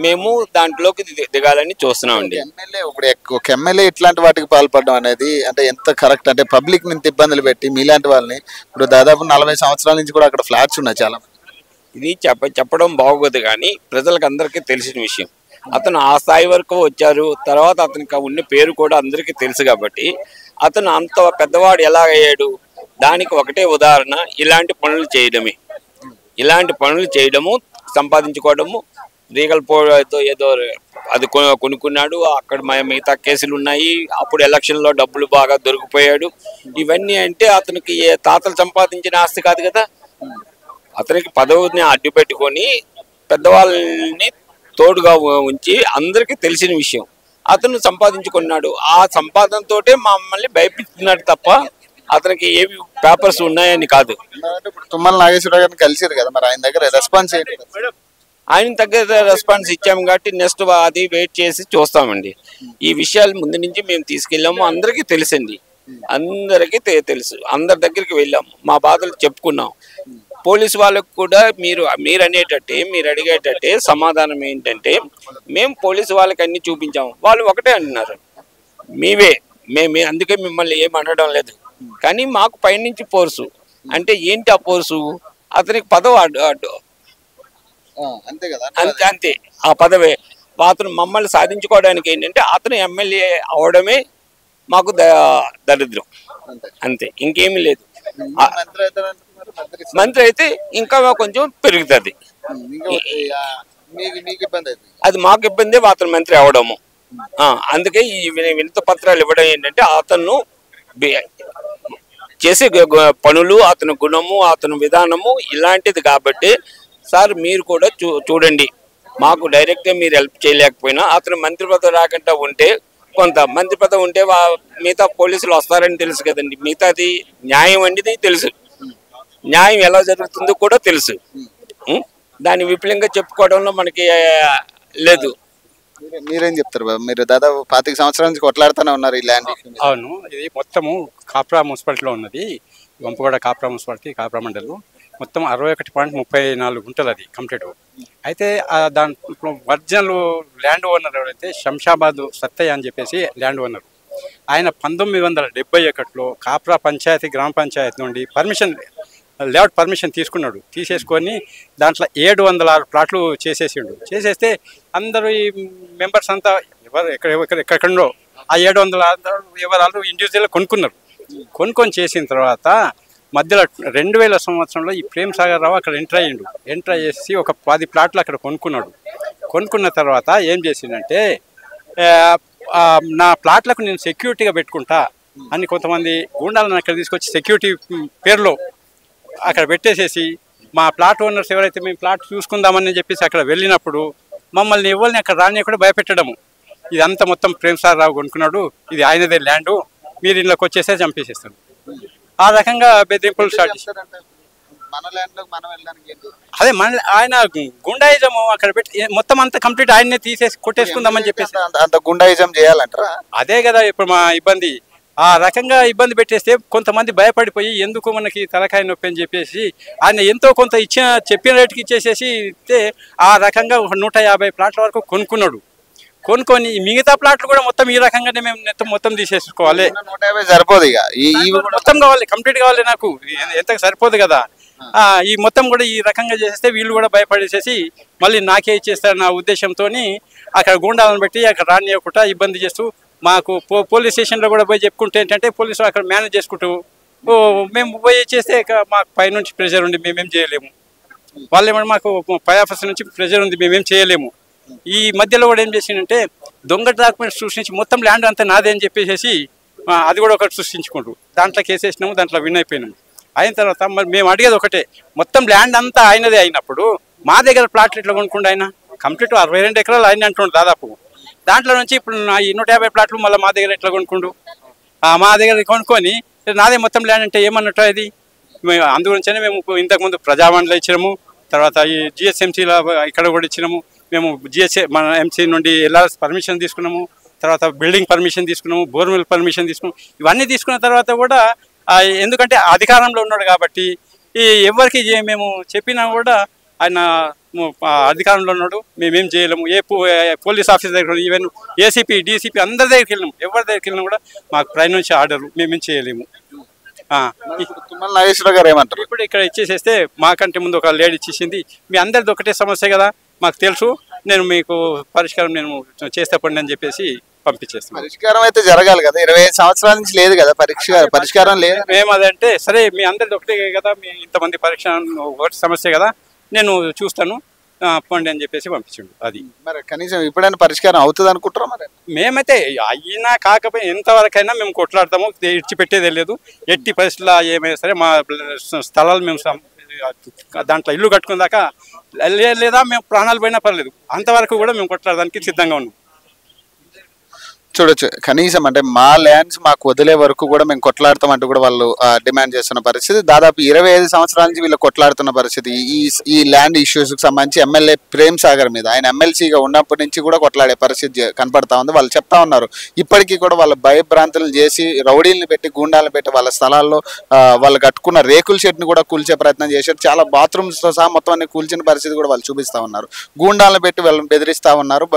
మేము దాంట్లోకి దిగాలని చూస్తున్నామండి. ఒక ఎమ్మెల్యే ఇట్లాంటి వాటికి పాల్పడడం అనేది అంటే ఎంత కరెక్ట్? అంటే పబ్లిక్ ని ఇబ్బందులు పెట్టి మీలాంటి వాళ్ళని, ఇప్పుడు దాదాపు 40 సంవత్సరాల నుంచి కూడా అక్కడ ఫ్లాట్స్ ఉన్నాయి చాలా. ఇది చెప్పడం బాగోదు, కానీ ప్రజలకు అందరికీ తెలిసిన విషయం. అతను ఆ స్థాయి వరకు వచ్చారు, తర్వాత అతనికి ఉన్న పేరు కూడా అందరికీ తెలుసు. కాబట్టి అతను అంత పెద్దవాడు ఎలా అయ్యాడు దానికి ఒకటే ఉదాహరణ ఇలాంటి పనులు చేయడమే. ఇలాంటి పనులు చేయడము, సంపాదించుకోవడము. రీగల్ పోతో ఏదో అది కొనుక్కున్నాడు, అక్కడ మిగతా కేసులు ఉన్నాయి, అప్పుడు ఎలక్షన్లో డబ్బులు బాగా దొరికిపోయాడు. ఇవన్నీ అంటే అతనికి తాతలు సంపాదించిన ఆస్తి కాదు కదా. అతనికి పదవిని అడ్డు పెట్టుకొని పెద్దవాళ్ళని తోడుగా ఉంచి అందరికీ తెలిసిన విషయం అతను సంపాదించుకున్నాడు. ఆ సంపాదనతోటే మమ్మల్ని భయపెడుతున్నాడు తప్ప అతనికి ఏవి పేపర్స్ ఉన్నాయని కాదు. తుమ్మల నాగేశ్వరరావు గారిని కలిసారు కదా, మరి ఆయన దగ్గర రెస్పాన్స్ ఏంటి? ఆయన దగ్గర రెస్పాన్స్ ఇచ్చాము కాబట్టి నెక్స్ట్ అది వెయిట్ చేసి చూస్తామండి. ఈ విషయాలు ముందు నుంచి మేము తీసుకెళ్ళాము, అందరికీ తెలుసండి, అందరికీ తెలుసు. అందరి దగ్గరికి వెళ్ళాము, మా బాధలు చెప్పుకున్నాం. పోలీసు వాళ్ళకు కూడా మీరు అనేటట్టే, మీరు అడిగేటట్టే సమాధానం ఏంటంటే మేము పోలీసు వాళ్ళకి అన్ని చూపించాము. వాళ్ళు ఒకటే అంటున్నారు, మేమే అందుకే మిమ్మల్ని ఏం అనడం లేదు. కానీ మాకు పైనుంచి ఫోర్సు అంటే ఏంటి? ఆ ఫోర్సు అతనికి పదవి అడ్డు, అంతే. ఆ పదవే అతను మమ్మల్ని సాధించుకోవడానికి ఏంటంటే అతను ఎమ్మెల్యే అవడమే మాకు దరిద్రం, అంతే, ఇంకేమీ లేదు. మంత్రి అయితే ఇంకా కొంచెం పెరుగుతుంది, అది మాకు ఇబ్బంది అతను మంత్రి అవడము. అందుకే ఈ వినతి పత్రాలు ఇవ్వడం ఏంటంటే అతను చేసే పనులు, అతని గుణము, అతని విధానము ఇలాంటిది. కాబట్టి సార్ మీరు కూడా చూడండి, మాకు డైరెక్ట్గా మీరు హెల్ప్ చేయలేకపోయినా అతను మంత్రి పదవి రాకుండా ఉంటే కొంత మంత్రి పదవి ఉంటే మిగతా పోలీసులు వస్తారని తెలుసు కదండి. మిగతాది న్యాయం అనేది తెలుసు, న్యాయం ఎలా జరుగుతుందో కూడా తెలుసు. దాన్ని విపులంగా చెప్పుకోవడంలో మనకి లేదు. మీరేం చెప్తారు బాబు? మీరు దాదాపు 25 సంవత్సరాల నుంచి కొట్లాడుతూనే ఉన్నారు ఈ ల్యాండ్. అవును, ఇది మొత్తము కాప్రా మున్సిపాలిటీలో ఉన్నది. వంపగూడ కాప్రా మున్సిపాలిటీ, కాప్రా మండలం. మొత్తం 61.34 గుంటలు అది కంప్లీట్. అయితే దాంట్లో ఒరిజినల్ ల్యాండ్ ఓనర్ ఎవరైతే శంషాబాద్ సత్తయ్య అని చెప్పేసి ల్యాండ్ ఓనర్, ఆయన 1971లో కాప్రా పంచాయతీ గ్రామ పంచాయతీ నుండి లేఅవుట్ పర్మిషన్ తీసేసుకొని దాంట్లో 706 ప్లాట్లు చేసేస్తే అందరూ ఈ మెంబర్స్ అంతా ఎక్కడెక్కడో ఆ 700 ఎవరు ఇండివిజువల్గా కొనుక్కొని చేసిన తర్వాత మధ్యలో 2000 సంవత్సరంలో ఈ ప్రేమ్ సాగర్ రావు అక్కడ ఎంటర్ చేసి ఒక 10 ప్లాట్లు అక్కడ కొనుక్కున్న తర్వాత ఏం చేసిందంటే, నా ప్లాట్లకు నేను సెక్యూరిటీగా పెట్టుకుంటా అని కొంతమంది గూండాలను అక్కడ తీసుకొచ్చి సెక్యూరిటీ పేరులో అక్కడ పెట్టేసేసి, మా ప్లాట్ ఓనర్స్ ఎవరైతే మేము ప్లాట్ చూసుకుందామని చెప్పేసి అక్కడ వెళ్ళినప్పుడు మమ్మల్ని ఎవరిని అక్కడ రానియకుండా భయపెట్టడము. ఇదంతా మొత్తం ప్రేమ్ సాగర్ రావు కొనుక్కున్నాడు, ఇది ఆయనదే ల్యాండు, మీరు ఇంట్లోకి వచ్చేస్తే చంపేసేస్తాడు. ఆ రకంగా బెదిరింపులు స్టార్ట్ చేశారు. అదే ఆయన గుండాయిజము అక్కడ పెట్టి మొత్తం అంతా కంప్లీట్ ఆయన్నే తీసేసి కొట్టేసుకుందామని చెప్పేసి అంత గుండాయిజం చేయాలంటారా? అదే కదా ఇప్పుడు మా ఇబ్బంది. ఆ రకంగా ఇబ్బంది పెట్టేస్తే కొంతమంది భయపడిపోయి ఎందుకు మనకి తలకాయ నొప్పి అని చెప్పేసి ఆయన ఎంతో కొంత చెప్పిన రేటుకి ఇచ్చేసేసి ఆ రకంగా 150 ప్లాట్ల వరకు కొనుక్కొని మిగతా ప్లాట్లు కూడా మొత్తం ఈ రకంగానే మేము మొత్తం తీసేసుకోవాలి. 150 సరిపోదు, మొత్తం కావాలి, కంప్లీట్ కావాలి. నాకు ఎంత సరిపోదు కదా. ఈ మొత్తం కూడా ఈ రకంగా చేసేస్తే వీళ్ళు కూడా భయపడేసేసి మళ్ళీ నాకే ఇచ్చేస్తారు నా ఉద్దేశంతో అక్కడ గుండాలను పెట్టి అక్కడ రానియకుండా ఇబ్బంది చేస్తూ, మాకు పోలీస్ స్టేషన్లో కూడా పోయి చెప్పుకుంటే ఏంటంటే పోలీసులు అక్కడ మేనేజ్ చేసుకుంటూ మేము పోయి చేస్తే మాకు పైనుంచి ప్రెషర్ ఉంది, మేమేం చేయలేము. వాళ్ళు ఏమన్నా మాకు పై ఆఫీసర్ నుంచి ప్రెషర్ ఉంది, మేమేం చేయలేము. ఈ మధ్యలో కూడా ఏం చేసిందంటే దొంగ డాక్యుమెంట్స్ సృష్టించి మొత్తం ల్యాండ్ అంతా నాదే అని చెప్పేసి అది కూడా ఒకటి సృష్టించుకుంటూ దాంట్లో కేసేసినాము, దాంట్లో విన్ అయిపోయినాము. అయిన తర్వాత మరి మేము అడిగేది ఒకటే, మొత్తం ల్యాండ్ అంతా ఆయనదే అయినప్పుడు మా దగ్గర ప్లాట్లు ఎట్లా కొనుక్కుంటూ ఆయన కంప్లీట్ 62 ఎకరాలు ఆయన అంటుండు దాదాపు. దాంట్లో నుంచి ఇప్పుడు ఈ 150 ప్లాట్లు మళ్ళీ మా దగ్గర ఎట్లా కొనుక్కుండు? మా దగ్గర కొనుక్కొని నాదే మొత్తం ల్యాండ్ అంటే ఏమన్నట్టు అది. అందుగురించే మేము ఇంతకుముందు ప్రజావాణిలో ఇచ్చినాము, తర్వాత ఈ జిహెచ్ఎంసీలో ఇక్కడ కూడా ఇచ్చినాము. మేము మన ఎంసీ నుండి ఎల్ఆర్ఎస్ పర్మిషన్ తీసుకున్నాము, తర్వాత బిల్డింగ్ పర్మిషన్ తీసుకున్నాము, బోర్వెల్ పర్మిషన్ తీసుకున్నాము. ఇవన్నీ తీసుకున్న తర్వాత కూడా ఎందుకంటే అధికారంలో ఉన్నాడు కాబట్టి ఎవరికి మేము చెప్పినా కూడా ఆయన అధికారంలో ఉన్నాడు, మేమేం చేయలేము. పోలీస్ ఆఫీసర్ దగ్గర, ఈవెన్ ఏసీపీ డీసీపీ అందరి దగ్గరికి వెళ్ళినాము, ఎవరి దగ్గరికి వెళ్ళినా కూడా మాకు పై నుంచి ఆర్డరు, మేమేం చేయలేము. తుమ్మల నాగేశ్వరరావు గారు ఏమంటారు? ఇప్పుడు ఇక్కడ ఇచ్చేసేస్తే మాకంటే ముందు ఒక లేడీ ఇచ్చేసింది, మీ అందరిది ఒకటే సమస్య కదా, మాకు తెలుసు, నేను మీకు పరిష్కారం నేను చేస్తే పండి అని చెప్పేసి పంపించేస్తాం. పరిష్కారం అయితే జరగాలి కదా, 25 సంవత్సరాల నుంచి లేదు కదా పరిష్కారం లేదు. మేము అదంటే సరే మీ అందరిది ఒకటే కదా, మీ ఇంతమంది పరిష్కారం ఒకటి సమస్య కదా, నేను చూస్తాను పండి అని చెప్పేసి పంపించండు. అది మరి కనీసం ఇప్పుడైనా పరిష్కారం అవుతుంది అనుకుంటారా? మరి మేమైతే అయినా కాకపోయినా ఎంతవరకైనా మేము కొట్లాడతాము, ఇచ్చిపెట్టేదే లేదు. ఎట్టి పరిస్థితుల్లో ఏమైనా సరే మా స్థలాలు మేము దాంట్లో ఇల్లు కట్టుకున్నాక లేదా మేము ప్రాణాలు పోయినా పర్లేదు, అంతవరకు కూడా మేము కొట్లాడడానికి సిద్ధంగా ఉన్నాం. చూడొచ్చు, కనీసం అంటే మా ల్యాండ్స్ మాకు వదిలే వరకు కూడా మేము కొట్లాడతామంటూ కూడా వాళ్ళు డిమాండ్ చేస్తున్న పరిస్థితి. దాదాపు 25 సంవత్సరాల నుంచి వీళ్ళు కొట్లాడుతున్న పరిస్థితి. ఈ ల్యాండ్ ఇష్యూస్కి సంబంధించి ఎమ్మెల్యే ప్రేమ్ సాగర్ మీద ఆయన ఎమ్మెల్సీగా ఉన్నప్పటి నుంచి కూడా కొట్లాడే పరిస్థితి కనపడతా ఉంది. వాళ్ళు చెప్తా ఉన్నారు ఇప్పటికీ కూడా వాళ్ళ భయభ్రాంతులు చేసి రౌడీలను పెట్టి గూండాలను పెట్టి వాళ్ళ స్థలాల్లో వాళ్ళు కట్టుకున్న రేకుల షెడ్ని కూడా కూల్చే ప్రయత్నం చేశారు. చాలా బాత్రూమ్స్తో సహా మొత్తం అన్ని కూల్చిన పరిస్థితి కూడా వాళ్ళు చూపిస్తూ ఉన్నారు. గూండాలను పెట్టి వాళ్ళని బెదిరిస్తూ ఉన్నారు.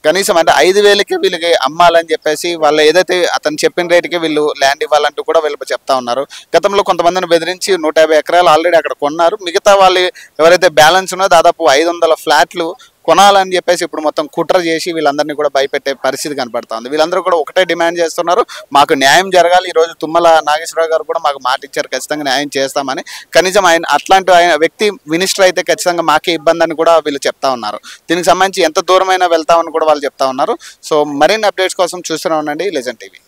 కనీసం అంటే 5,000కి వీళ్ళకి అమ్మాలని చెప్పేసి వాళ్ళు ఏదైతే అతను చెప్పిన రేటుకి వీళ్ళు ల్యాండ్ ఇవ్వాలంటూ కూడా వీళ్ళు చెప్తా ఉన్నారు. గతంలో కొంతమందిని బెదిరించి 150 ఎకరాలు ఆల్రెడీ అక్కడ కొన్నారు. మిగతా వాళ్ళు ఎవరైతే బ్యాలెన్స్ ఉన్నో దాదాపు 500 ఫ్లాట్లు కొనాలని చెప్పేసి ఇప్పుడు మొత్తం కుట్ర చేసి వీళ్ళందరినీ కూడా భయపెట్టే పరిస్థితి కనపడతా ఉంది. వీళ్ళందరూ కూడా ఒకటే డిమాండ్ చేస్తున్నారు, మాకు న్యాయం జరగాలి. ఈరోజు తుమ్మల నాగేశ్వరరావు గారు కూడా మాకు మాట ఇచ్చారు, ఖచ్చితంగా న్యాయం చేస్తామని. కనీసం అట్లాంటి వ్యక్తి మినిస్టర్ అయితే ఖచ్చితంగా మాకే ఇబ్బంది అని కూడా వీళ్ళు చెప్తా ఉన్నారు. దీనికి సంబంధించి ఎంత దూరమైనా వెళ్తామని కూడా వాళ్ళు చెప్తా ఉన్నారు. సో మరిన్ని అప్డేట్స్ కోసం చూస్తూనే ఉండండి లెజెండ్ టీవీ.